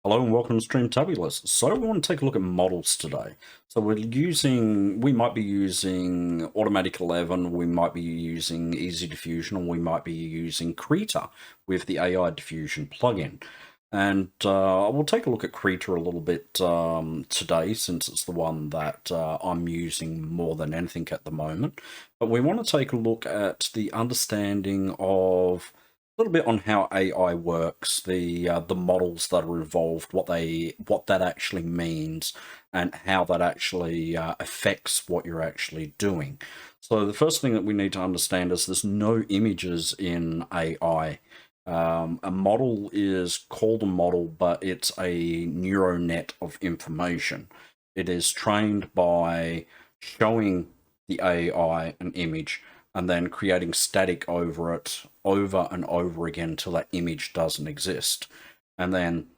Hello and welcome to Stream Tabulous. So we want to take a look at models today. So we might be using Automatic 11, we might be using Easy Diffusion, or we might be using Krita with the AI Diffusion plugin. And we'll take a look at Krita a little bit today, since it's the one that I'm using more than anything at the moment. But we want to take a look at the understanding of little bit on how AI works, the models that are involved, what that actually means, and how that actually affects what you're actually doing. So the first thing that we need to understand is there's no images in AI. A model is called a model, but it's a neural net of information. It is trained by showing the AI an image and then creating static over it over and over again till that image doesn't exist. And then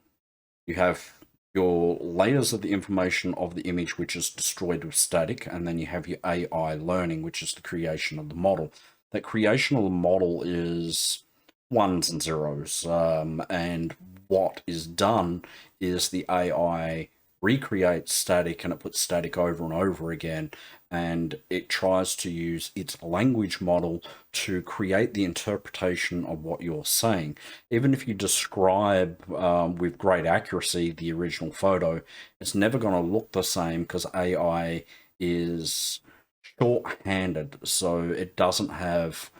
you have your layers of the information of the image, which is destroyed with static, and then you have your AI learning, which is the creation of the model. That creation of the model is ones and zeros, and what is done is the AI recreates static and it puts static over and over again, and it tries to use its language model to create the interpretation of what you're saying. Even if you describe with great accuracy the original photo, it's never going to look the same because AI is short-handed, so it doesn't have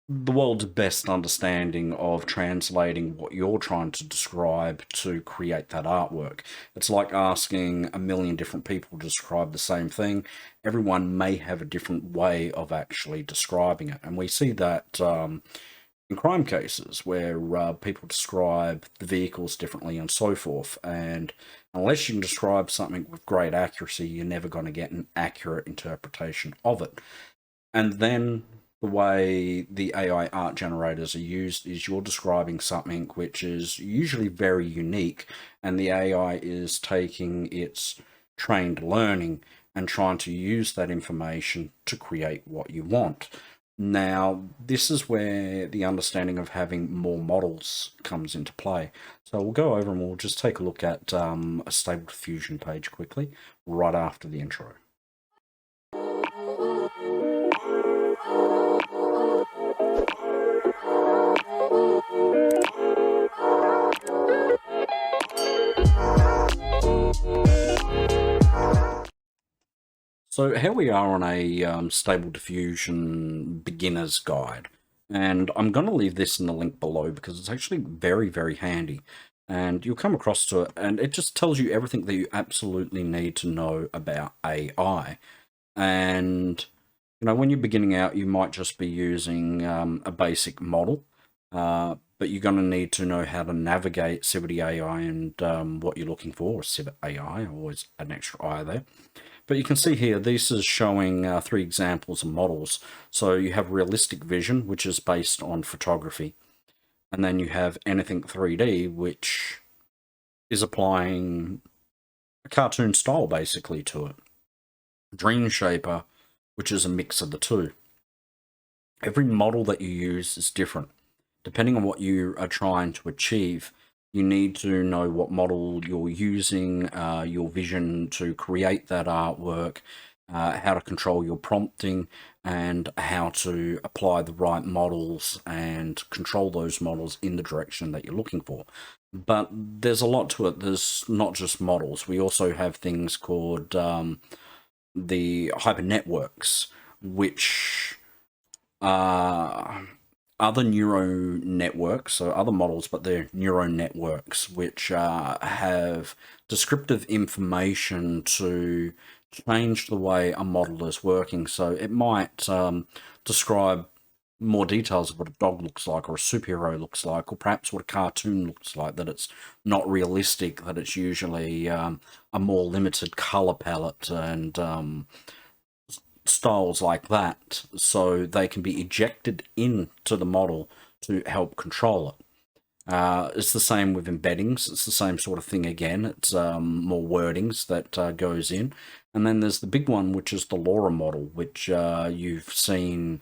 the world's best understanding of translating what you're trying to describe to create that artwork. It's like asking a million different people to describe the same thing. Everyone may have a different way of actually describing it. And we see that in crime cases where people describe the vehicles differently and so forth. And unless you can describe something with great accuracy, you're never going to get an accurate interpretation of it. And then the way the AI art generators are used is you're describing something which is usually very unique, and the AI is taking its trained learning and trying to use that information to create what you want. Now, this is where the understanding of having more models comes into play. So we'll go over and we'll just take a look at a Stable Diffusion page quickly, right after the intro. So here we are on a Stable Diffusion beginner's guide, and I'm going to leave this in the link below because it's actually very, very handy, and you'll come across to it, and it just tells you everything that you absolutely need to know about AI. And when you're beginning out, you might just be using a basic model, but you're going to need to know how to navigate CivitAI and what you're looking for. CivitAI, always an extra I there. But you can see here, this is showing 3 examples of models. So you have realistic vision, which is based on photography. And then you have anything 3D, which is applying a cartoon style basically to it. Dream Shaper, which is a mix of the two. Every model that you use is different. Depending on what you are trying to achieve, you need to know what model you're using, your vision to create that artwork, how to control your prompting, and how to apply the right models and control those models in the direction that you're looking for. But there's a lot to it. There's not just models. We also have things called the hyper networks, which are other neural networks, so other models, but they're neural networks, which have descriptive information to change the way a model is working. So it might describe more details of what a dog looks like, or a superhero looks like, or perhaps what a cartoon looks like, that it's not realistic, that it's usually a more limited color palette and styles like that, so they can be ejected into the model to help control it. It's the same with embeddings. It's the same sort of thing again. It's more wordings that goes in. And then there's the big one, which is the LoRa model, which you've seen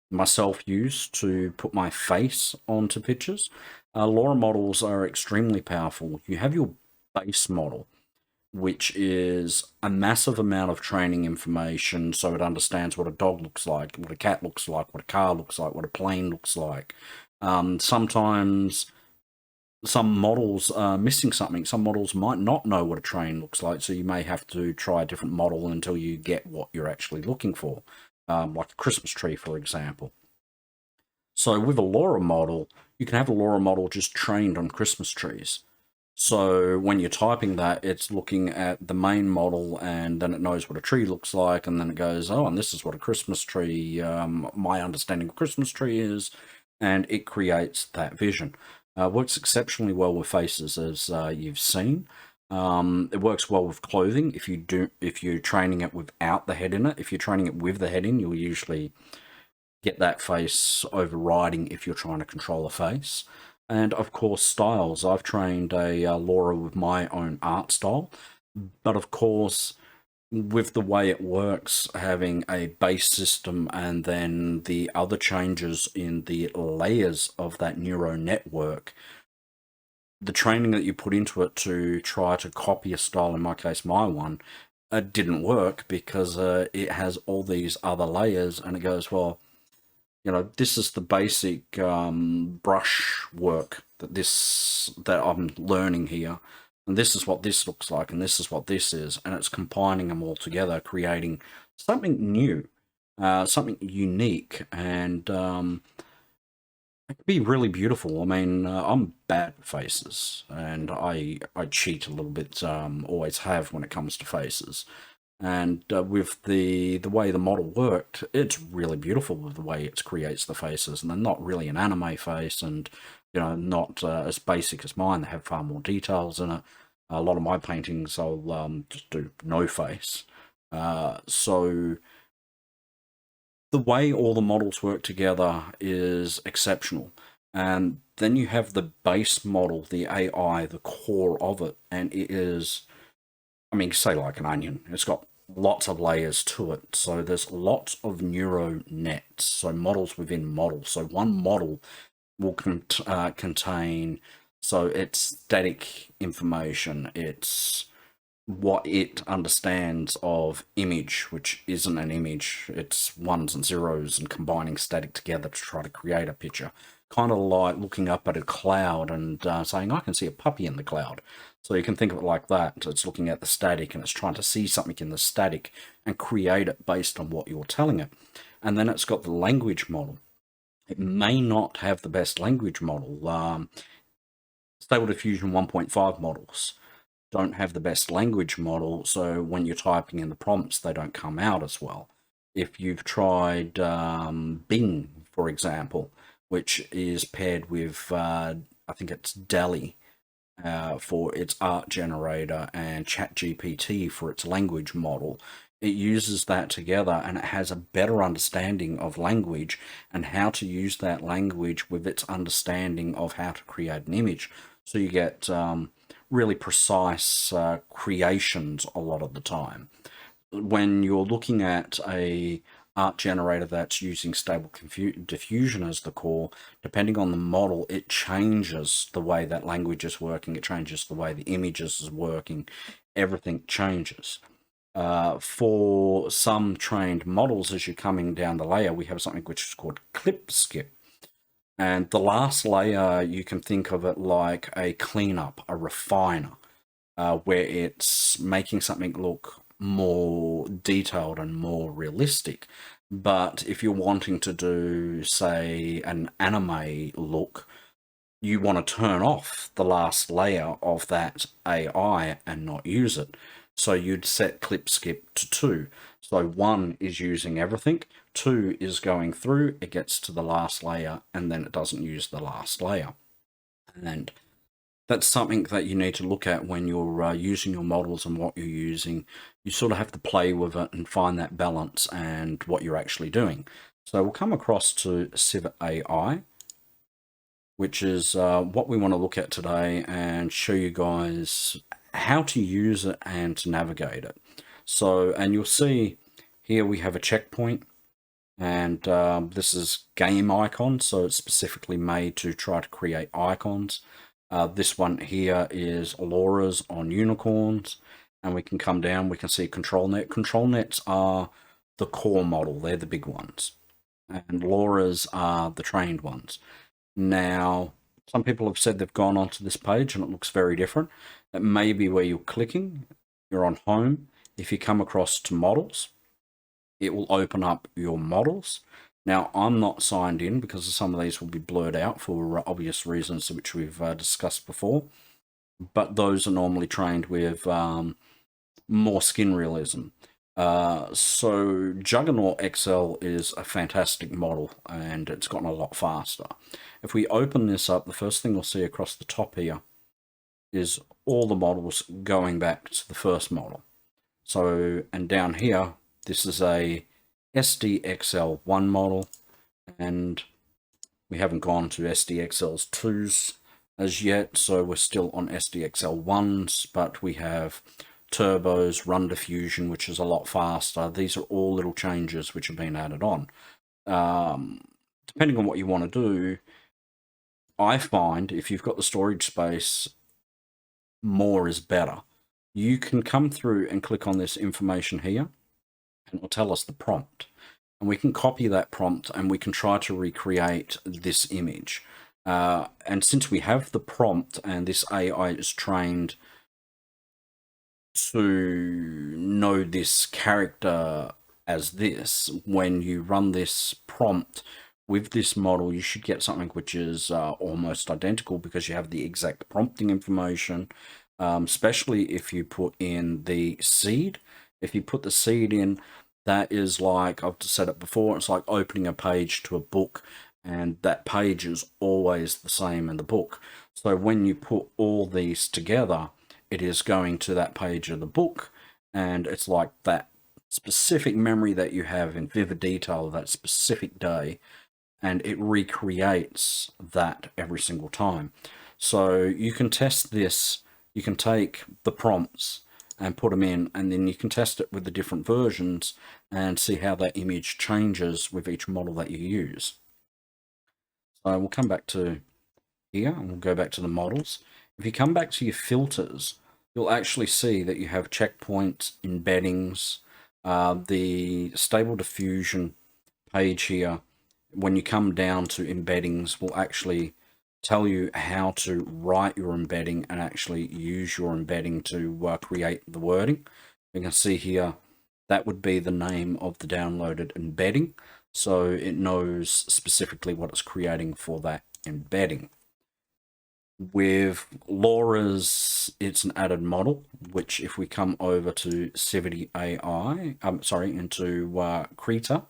myself use to put my face onto pictures. LoRa models are extremely powerful. You have your base model, which is a massive amount of training information, so it understands what a dog looks like, what a cat looks like, what a car looks like, what a plane looks like. Sometimes some models are missing something. Some models might not know what a train looks like, so you may have to try a different model until you get what you're actually looking for, like a Christmas tree, for example. So with a LoRa model, you can have a LoRa model just trained on Christmas trees. So when you're typing that, it's looking at the main model, and then it knows what a tree looks like, and then it goes, oh, and this is what a Christmas tree, my understanding of Christmas tree is, and it creates that vision. Works exceptionally well with faces, as you've seen. It works well with clothing. If you're training it without the head in it, if you're training it with the head in, you'll usually get that face overriding if you're trying to control a face. And of course, styles. I've trained a LoRa with my own art style, but of course, with the way it works, having a base system and then the other changes in the layers of that neural network, the training that you put into it to try to copy a style, in my case, my one, didn't work because it has all these other layers, and it goes, well, this is the basic brush work that I'm learning here, and this is what this looks like, and this is what this is, and it's combining them all together, creating something new, something unique, and it could be really beautiful. I mean, I'm bad at faces, and I cheat a little bit, always have when it comes to faces. And with the way the model worked, it's really beautiful with the way it creates the faces, and they're not really an anime face, and not as basic as mine. They have far more details in it. A lot of my paintings, I'll just do no face. So the way all the models work together is exceptional. And then you have the base model, the AI, the core of it, and it is, I mean, say like an onion. It's got lots of layers to it. So there's lots of neural nets, so models within models. So one model will contain, so it's static information, it's what it understands of image, which isn't an image, it's ones and zeros and combining static together to try to create a picture. Kind of like looking up at a cloud and saying, I can see a puppy in the cloud. So you can think of it like that. It's looking at the static and it's trying to see something in the static and create it based on what you're telling it. And then it's got the language model. It may not have the best language model. Stable Diffusion 1.5 models don't have the best language model, so when you're typing in the prompts, they don't come out as well. If you've tried Bing, for example, which is paired with, I think it's DALL-E for its art generator and ChatGPT for its language model, it uses that together and it has a better understanding of language and how to use that language with its understanding of how to create an image. So you get really precise creations a lot of the time. When you're looking at a art generator that's using stable diffusion as the core, depending on the model, it changes the way that language is working, it changes the way the images is working, everything changes. For some trained models, as you're coming down the layer, we have something which is called clip skip. And the last layer, you can think of it like a cleanup, a refiner, where it's making something look more detailed and more realistic. But if you're wanting to do, say, an anime look, you want to turn off the last layer of that AI and not use it. So you'd set clip skip to 2. So 1 is using everything, 2 is going through, it gets to the last layer, and then it doesn't use the last layer. And that's something that you need to look at when you're using your models and what you're using. You sort of have to play with it and find that balance and what you're actually doing. So we'll come across to CivitAI, which is what we want to look at today and show you guys how to use it and to navigate it. So, and you'll see here we have a checkpoint. And this is game icons, so it's specifically made to try to create icons. This one here is Laura's on unicorns, and we can come down, we can see control net. Control nets are the core model, they're the big ones, and Laura's are the trained ones. Now, some people have said they've gone onto this page and it looks very different. That may be where you're clicking. You're on home. If you come across to models, it will open up your models. Now, I'm not signed in because some of these will be blurred out for obvious reasons, which we've discussed before. But those are normally trained with more skin realism. So Juggernaut XL is a fantastic model, and it's gotten a lot faster. If we open this up, the first thing we'll see across the top here is all the models going back to the first model. So, and down here, this is a SDXL1 model, and we haven't gone to SDXL's 2s as yet, so we're still on SDXL1s, but we have turbos, run diffusion, which is a lot faster. These are all little changes which have been added on. Depending on what you want to do, I find if you've got the storage space, more is better. You can come through and click on this information here, and it will tell us the prompt. And we can copy that prompt and we can try to recreate this image. And since we have the prompt and this AI is trained to know this character as this, when you run this prompt with this model, you should get something which is almost identical because you have the exact prompting information, especially if you put in the seed. If you put the seed in, that is like, I've said it before, it's like opening a page to a book, and that page is always the same in the book. So when you put all these together, it is going to that page of the book, and it's like that specific memory that you have in vivid detail of that specific day, and it recreates that every single time. So you can test this, you can take the prompts and put them in, and then you can test it with the different versions and see how that image changes with each model that you use. So we'll come back to here and we'll go back to the models. If you come back to your filters, you'll actually see that you have checkpoints, embeddings, the stable diffusion page here. When you come down to embeddings, will actually tell you how to write your embedding and actually use your embedding to create the wording. You can see here, that would be the name of the downloaded embedding. So it knows specifically what it's creating for that embedding. With Laura's, it's an added model, which if we come over to CivitAI, into Krita,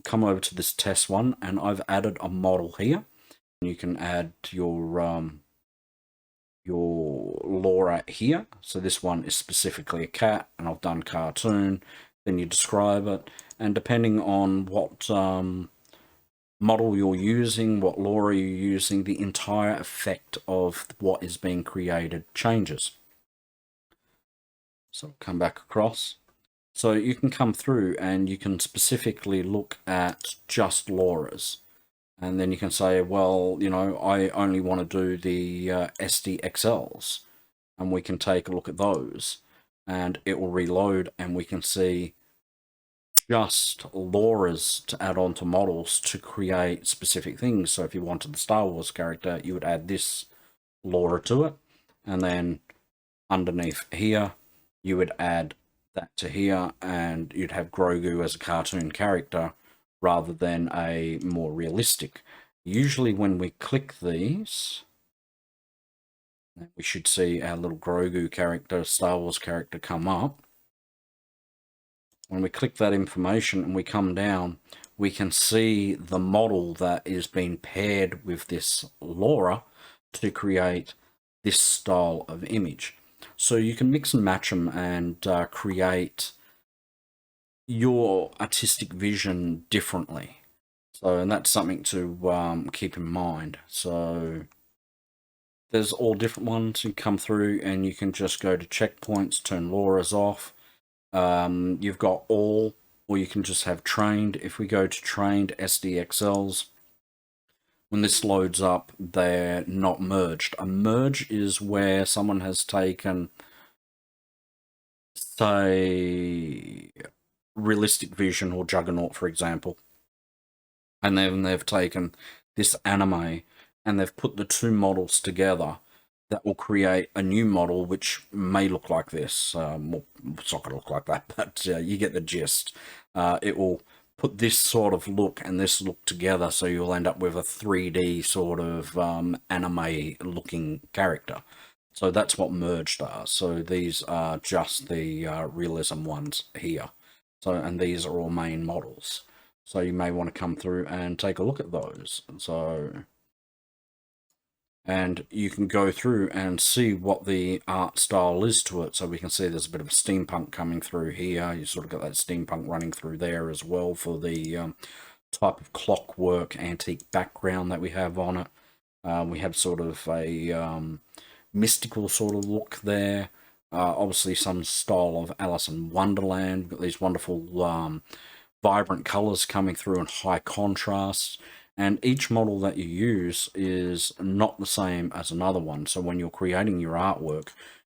come over to this test one, and I've added a model here. You can add your Laura here. So this one is specifically a cat, and I've done cartoon. Then you describe it, and depending on what model you're using, what Laura you're using, the entire effect of what is being created changes. So come back across. So you can come through and you can specifically look at just Laura's. And then you can say, well, you know, I only want to do the SDXLs. And we can take a look at those. And it will reload and we can see just Laura's to add on to models to create specific things. So if you wanted the Star Wars character, you would add this Laura to it. And then underneath here, you would add that to here, and you'd have Grogu as a cartoon character rather than a more realistic. Usually when we click these, we should see our little Grogu character, Star Wars character come up. When we click that information and we come down, we can see the model that is being paired with this Laura to create this style of image. So you can mix and match them and create your artistic vision differently. So, and that's something to keep in mind. So there's all different ones you come through, and you can just go to checkpoints, turn Laura's off. You've got all, or you can just have trained. If we go to trained SDXLs, when this loads up, they're not merged. A merge is where someone has taken, say, Realistic Vision or Juggernaut, for example, and then they've taken this anime and they've put the two models together. That will create a new model which may look like this. Well, it's not going to look like that, but you get the gist. It will put this sort of look and this look together, so you'll end up with a 3D sort of anime-looking character. So that's what merged are. So these are just the realism ones here. So, and these are all main models. So you may want to come through and take a look at those. So, and you can go through and see what the art style is to it. So we can see there's a bit of a steampunk coming through here. You sort of got that steampunk running through there as well for the type of clockwork antique background that we have on it. We have sort of a mystical sort of look there. Obviously some style of Alice in Wonderland. We've got these wonderful vibrant colors coming through in high contrast. And each model that you use is not the same as another one. So when you're creating your artwork,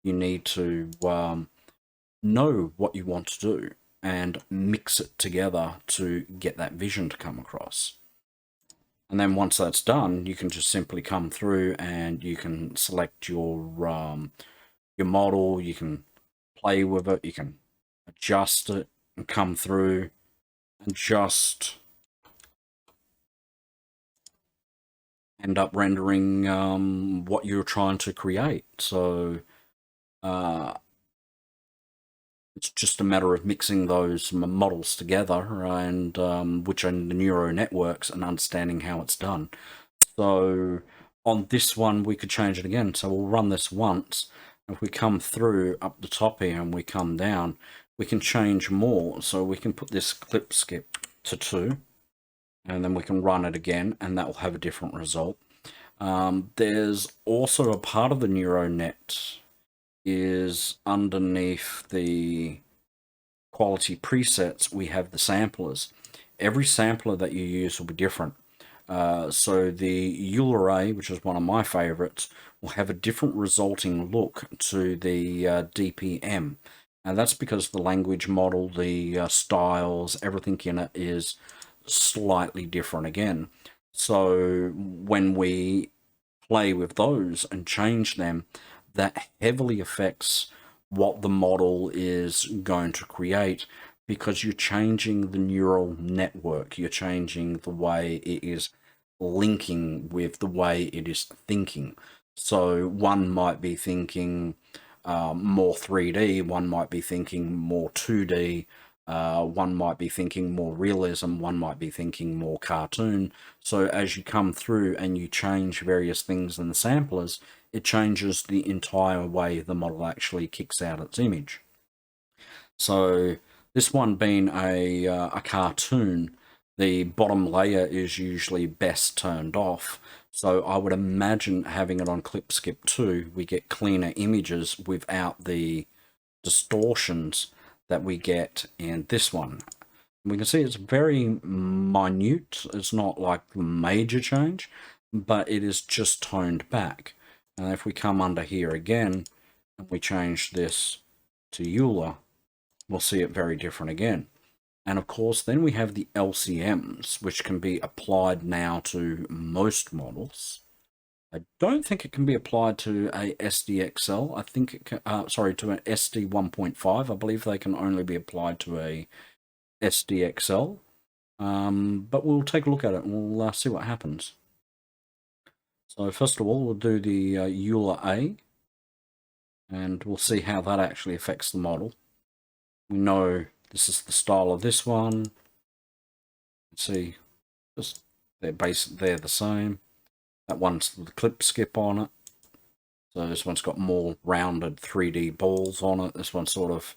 you need to know what you want to do and mix it together to get that vision to come across. And then once that's done, you can just simply come through and you can select your model, you can play with it, you can adjust it and come through and just end up rendering what you're trying to create. So it's just a matter of mixing those models together and which are the neural networks and understanding how it's done. So on this one, we could change it again. So we'll run this once. If we come through up the top here and we come down, we can change more. So we can put this clip skip to 2. And then we can run it again, and that will have a different result. There's also a part of the neural net is underneath the quality presets, we have the samplers. Every sampler that you use will be different. So the ULA, which is one of my favorites, will have a different resulting look to the DPM. And that's because the language model, the styles, everything in it is slightly different again. So when we play with those and change them, that heavily affects what the model is going to create, because you're changing the neural network, you're changing the way it is linking with the way it is thinking. So one might be thinking more 3D, one might be thinking more 2D, one might be thinking more realism, one might be thinking more cartoon. So as you come through and you change various things in the samplers, it changes the entire way the model actually kicks out its image. So this one being a cartoon, the bottom layer is usually best turned off. So I would imagine having it on Clip Skip 2, we get cleaner images without the distortions that we get in this one. We can see it's very minute. It's not like a major change, but it is just toned back. And if we come under here again and we change this to EULA, we'll see it very different again. And of course, then we have the LCMs, which can be applied now to most models. I don't think it can be applied to a SDXL. I think it can, sorry, to an SD 1.5. I believe they can only be applied to a SDXL. But we'll take a look at it and we'll see what happens. So first of all, we'll do the EULA A, and we'll see how that actually affects the model. We know this is the style of this one. See, just they're the same. That one's the clip skip on it. So this one's got more rounded 3D balls on it. This one sort of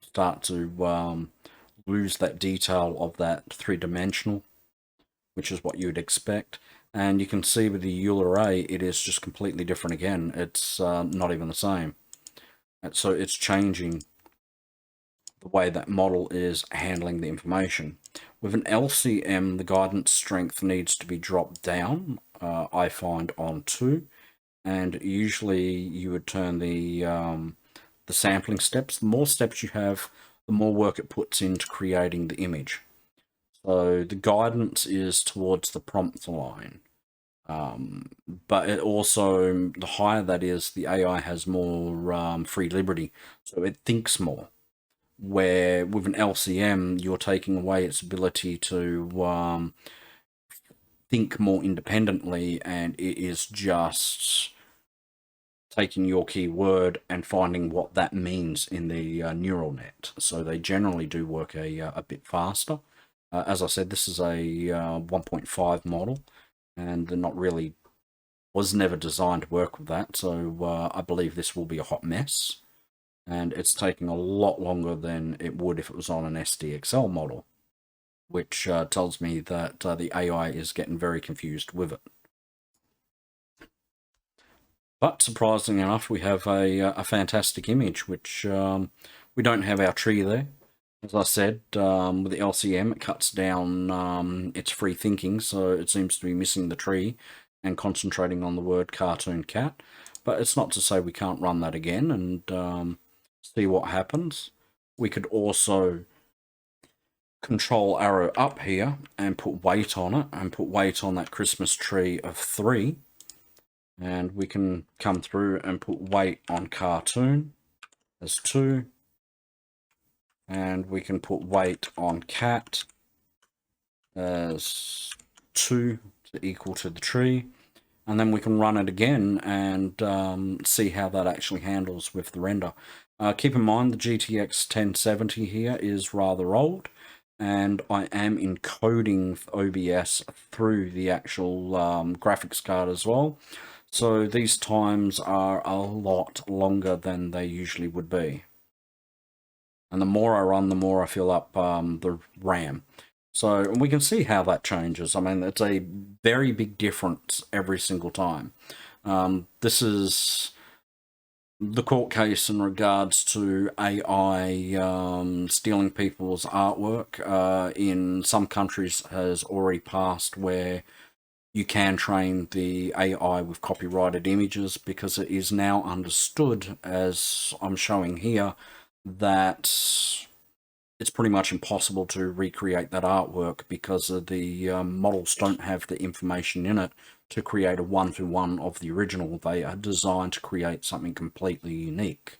start to lose that detail of that 3-dimensional, which is what you'd expect. And you can see with the EULA A, it is just completely different again. It's not even the same. And so it's changing the way that model is handling the information. With an LCM, the guidance strength needs to be dropped down, I find, on 2, and usually you would turn the sampling steps. The more steps you have, the more work it puts into creating the image. So the guidance is towards the prompt line. But it also, the higher that is, the AI has more free liberty, so it thinks more. Where with an LCM, you're taking away its ability to think more independently, and it is just taking your keyword and finding what that means in the neural net. So they generally do work a bit faster. As I said, this is a 1.5 model, and they're not really, was never designed to work with that. So I believe this will be a hot mess, and it's taking a lot longer than it would if it was on an SDXL model, which tells me that the AI is getting very confused with it. But surprisingly enough, we have a fantastic image, which we don't have our tree there. As I said, with the LCM, it cuts down its free thinking, so it seems to be missing the tree and concentrating on the word cartoon cat. But it's not to say we can't run that again and see what happens. We could also control arrow up here and put weight on it, and put weight on that Christmas tree of 3. And we can come through and put weight on cartoon as 2. And we can put weight on cat as 2 to equal to the tree. And then we can run it again and see how that actually handles with the render. Keep in mind the GTX 1070 here is rather old, and I am encoding OBS through the actual graphics card as well. So these times are a lot longer than they usually would be. And the more I run, the more I fill up the RAM. So we can see how that changes. I mean, it's a very big difference every single time. This is the court case in regards to AI stealing people's artwork. In some countries has already passed where you can train the AI with copyrighted images, because it is now understood, as I'm showing here, that it's pretty much impossible to recreate that artwork because of the models don't have the information in it to create a one-to-one of the original. They are designed to create something completely unique.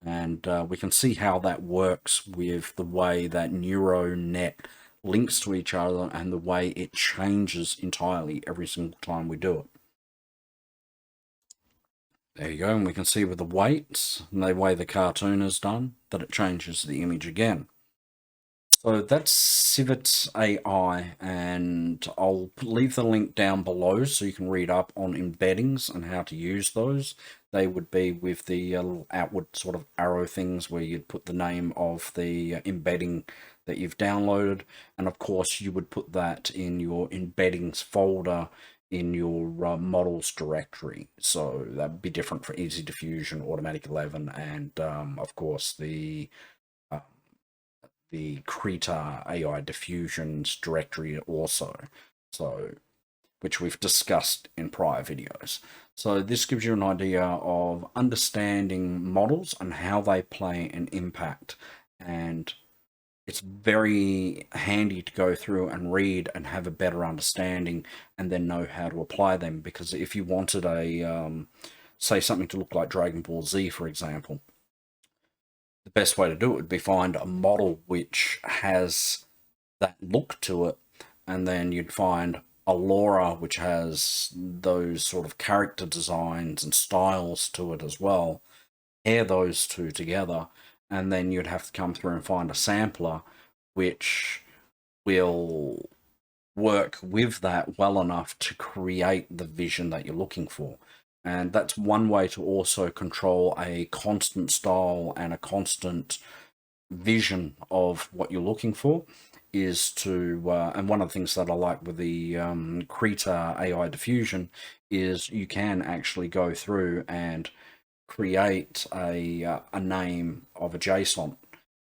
And we can see how that works with the way that neural net links to each other and the way it changes entirely every single time we do it. There you go, and we can see with the weights and the way the cartoon is done that it changes the image again. So that's CivitAI, and I'll leave the link down below so you can read up on embeddings and how to use those. They would be with the little outward sort of arrow things where you'd put the name of the embedding that you've downloaded, and of course you would put that in your embeddings folder in your models directory. So that'd be different for Easy Diffusion, Automatic 11, and of course the Krita AI Diffusions directory also, so which we've discussed in prior videos. So this gives you an idea of understanding models and how they play an impact, and it's very handy to go through and read and have a better understanding and then know how to apply them. Because if you wanted a, say something to look like Dragon Ball Z, for example, the best way to do it would be find a model which has that look to it, and then you'd find a LoRa which has those sort of character designs and styles to it as well. Pair those two together, and then you'd have to come through and find a sampler which will work with that well enough to create the vision that you're looking for. And that's one way to also control a constant style and a constant vision of what you're looking for, is to, and one of the things that I like with the Krita AI Diffusion is you can actually go through and create a name of a JSON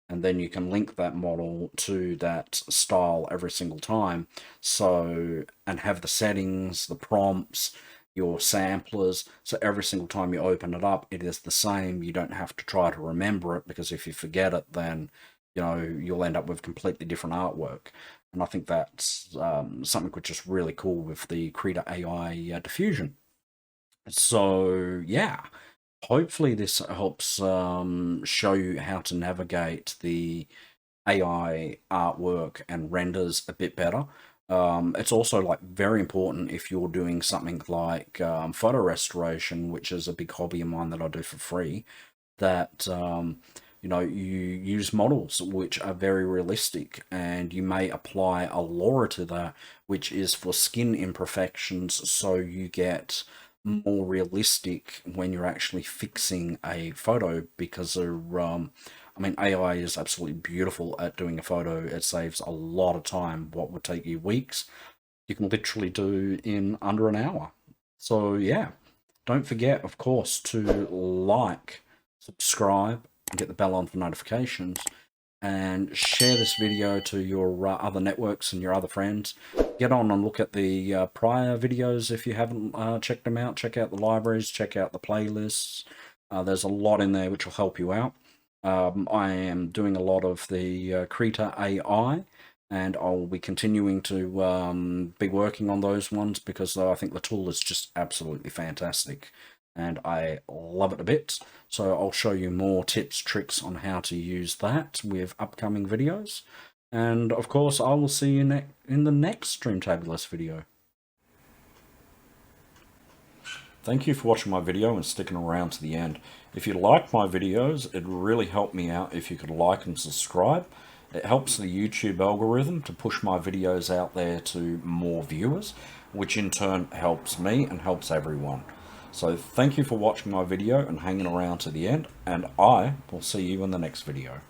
and then you can link that model to that style every single time. So, and have the settings, the prompts, your samplers, so every single time you open it up, it is the same. You don't have to try to remember it, because if you forget it, then you'll end up with completely different artwork. And I think that's something which is really cool with the Krita AI diffusion. So yeah, hopefully this helps show you how to navigate the AI artwork and renders a bit better. It's also like very important if you're doing something like photo restoration, which is a big hobby of mine that I do for free, that you use models which are very realistic, and you may apply a LoRa to that, which is for skin imperfections, so you get more realistic when you're actually fixing a photo, because I mean, AI is absolutely beautiful at doing a photo. It saves a lot of time. What would take you weeks, you can literally do in under an hour. So yeah, don't forget, of course, to like, subscribe, and get the bell on for notifications, and share this video to your other networks and your other friends. Get on and look at the prior videos if you haven't checked them out. Check out the libraries, check out the playlists. There's a lot in there which will help you out. I am doing a lot of the Krita AI, and I'll be continuing to be working on those ones, because I think the tool is just absolutely fantastic and I love it a bit. So I'll show you more tips, tricks on how to use that with upcoming videos. And of course, I will see you in the next Streamtabulous video. Thank you for watching my video and sticking around to the end. If you like my videos, it'd really help me out if you could like and subscribe. It helps the YouTube algorithm to push my videos out there to more viewers, which in turn helps me and helps everyone. So thank you for watching my video and hanging around to the end, and I will see you in the next video.